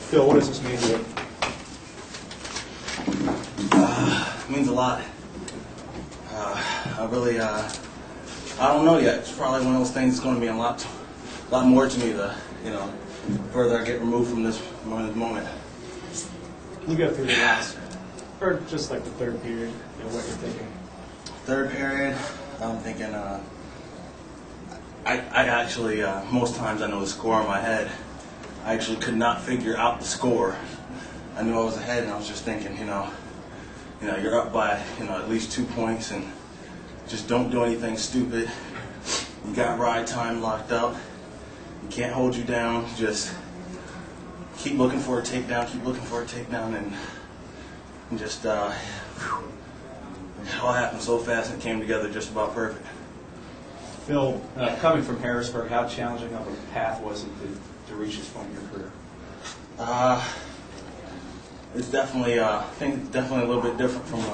Phil, what does this mean to you? It means a lot. I don't know yet. It's probably one of those things that's going to mean a lot more to me the further I get removed from this moment. You go through the last, or just like the third period, what you're thinking. Third period, I'm thinking, I actually, most times I know the score in my head. I actually could not figure out the score. I knew I was ahead, and I was just thinking, you're up by, at least 2 points, and just don't do anything stupid. You got ride time locked up. You can't hold you down. Just keep looking for a takedown, and just, it all happened so fast and it came together just about perfect. Phil, coming from Harrisburg, how challenging of a path was it to reach this point in your career? It's definitely, I think it's definitely a little bit different from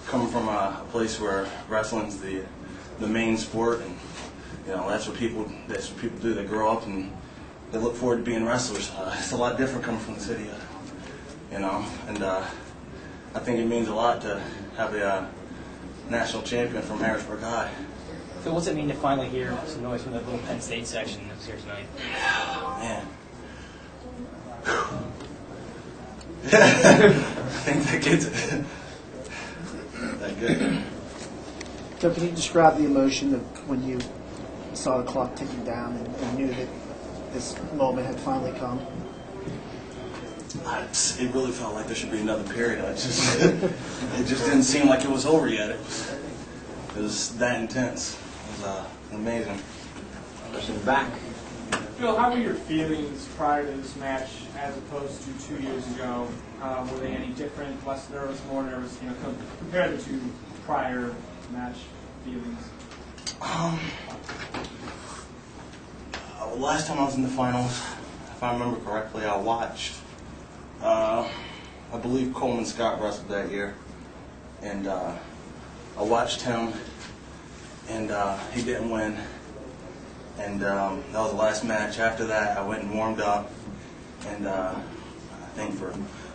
coming from a place where wrestling's the main sport, and that's what people do. They grow up and they look forward to being wrestlers. It's a lot different coming from the city, and I think it means a lot to have a national champion from Harrisburg High. So what's it mean to finally hear some noise from that little Penn State section that was here tonight? Man. I think that gets it. That good. So can you describe the emotion of when you saw the clock ticking down and knew that this moment had finally come? It really felt like there should be another period. It just didn't seem like it was over yet. It was that intense. It was amazing. Question back. Phil, how were your feelings prior to this match as opposed to 2 years ago? Were they any different, less nervous, more nervous, compared to prior match feelings? Last time I was in the finals, if I remember correctly, I watched, I believe Coleman Scott wrestled that year, and I watched him, and he didn't win. And that was the last match. After that, I went and warmed up, and I think for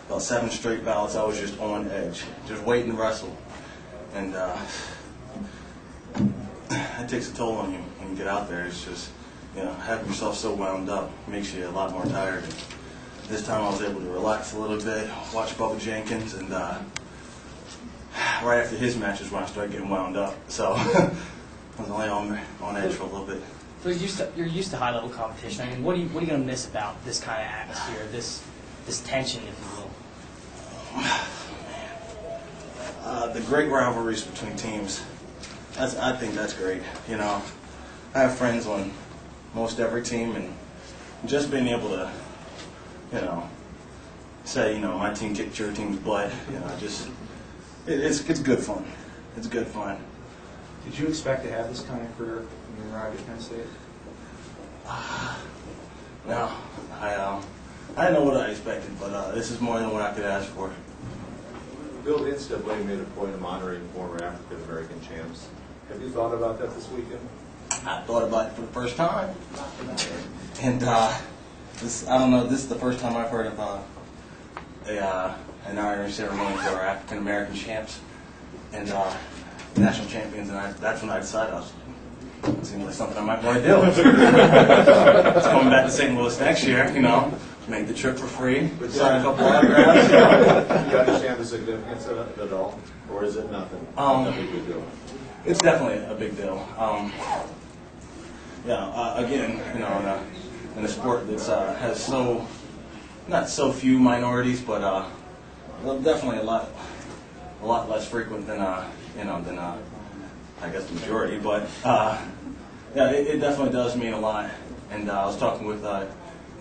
about 7 straight bouts, I was just on edge, just waiting to wrestle. And it takes a toll on you when you get out there. It's just, having yourself so wound up makes you a lot more tired. And this time I was able to relax a little bit, watch Bubba Jenkins, and right after his match is when I started getting wound up. So I was only on edge for a little bit. So you're used to high-level competition. I mean, what are you going to miss about this kind of atmosphere, this tension, if you will? The great rivalries between teams. I think that's great. I have friends on most every team, and just being able to, say, my team kicked your team's butt. It's good fun. It's good fun. Did you expect to have this kind of career when you arrived at Penn State? No, I didn't know what I expected, but this is more than what I could ask for. Bill, the NCAA made a point of honoring former African American champs. Have you thought about that this weekend? I thought about it for the first time, and I don't know. This is the first time I've heard of an honorary ceremony for our African American champs and national champions, and that's when I decided it seemed like something I might want to do. It's coming back to St. Louis next year, make the trip for free, sign a couple autographs. Do you understand the significance of it all, or is it nothing? Nothing big deal. It's definitely a big deal. Again, in a sport that has not so few minorities, but definitely a lot less frequent than I guess the majority. But it definitely does mean a lot. And I was talking with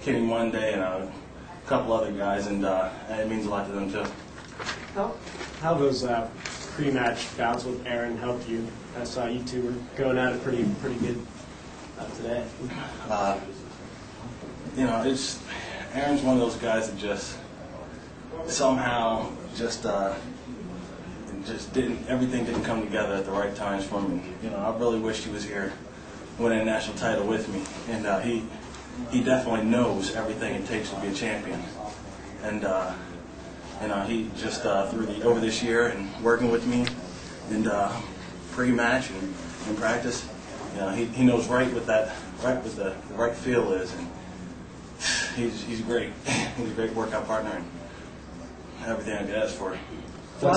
Kenny Monday and a couple other guys, and it means a lot to them too. How those pre-match bouts with Aaron helped you? I saw you two were going at it pretty good today. Aaron's one of those guys that just somehow everything didn't come together at the right times for him. I really wished he was here winning a national title with me, and he definitely knows everything it takes to be a champion. And he just over this year and working with me and pre-match and in practice, he knows right what the right feel is, and he's great. He's a great workout partner and everything I could ask for. So I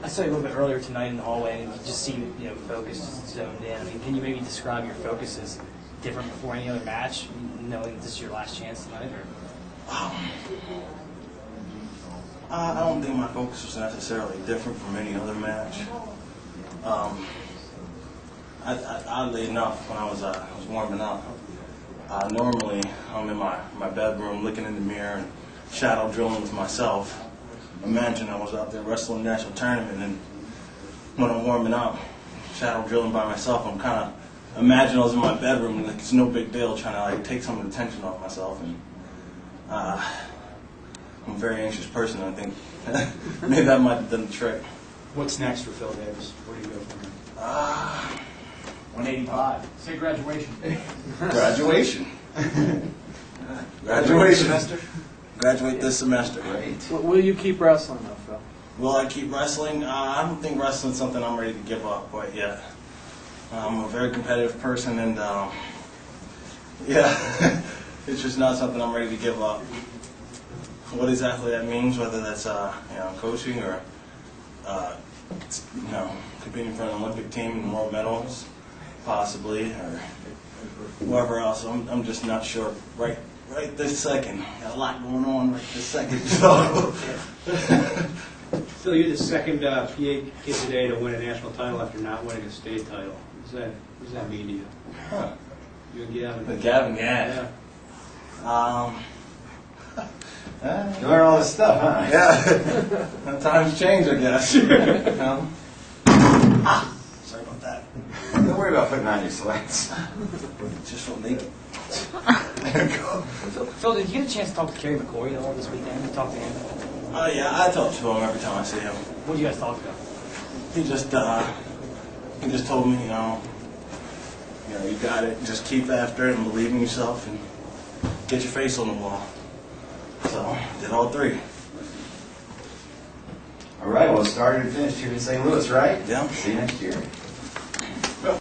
saw you a little bit earlier tonight in the hallway, and you just seemed focused, zoned in. I mean, can you maybe describe your focus as different before any other match, knowing that this is your last chance tonight? Or? I don't think my focus was necessarily different from any other match. Oddly enough, when I was warming up, normally I'm in my bedroom looking in the mirror and shadow drilling with myself. Imagine I was out there wrestling national tournament, and when I'm warming up, shadow drilling by myself, I'm kind of imagine I was in my bedroom, like it's no big deal, trying to take some of the tension off myself. And I'm a very anxious person. I think maybe that might have done the trick. What's next for Phil Davis? Where do you go from here? 185. Say graduation. Graduation. Graduation. Graduate this semester. Great. Will you keep wrestling though, Phil? Will I keep wrestling? I don't think wrestling's something I'm ready to give up quite yet. I'm a very competitive person, and it's just not something I'm ready to give up. What exactly that means, whether that's coaching or competing for an Olympic team and world medals, possibly, or whoever else, I'm just not sure right this second. Got a lot going on right this second. So. Phil, you're the second PA kid today to win a national title after not winning a state title. What does that mean to you? Huh. You and Gavin. With Gavin, yeah. You learn all this stuff, huh? Yeah. Times change, I guess. Sorry about that. Don't worry about putting on your sweats. Just feel naked. There you go. Phil, did you get a chance to talk to Kerry McCoy at all this weekend? You talked to him? Yeah, I talk to him every time I see him. What did you guys talk about? He just told me, you got it. Just keep after it and believe in yourself and get your face on the wall. So, did all three. All right, well, it started and finished here in St. Louis, right? Yeah. See you next year.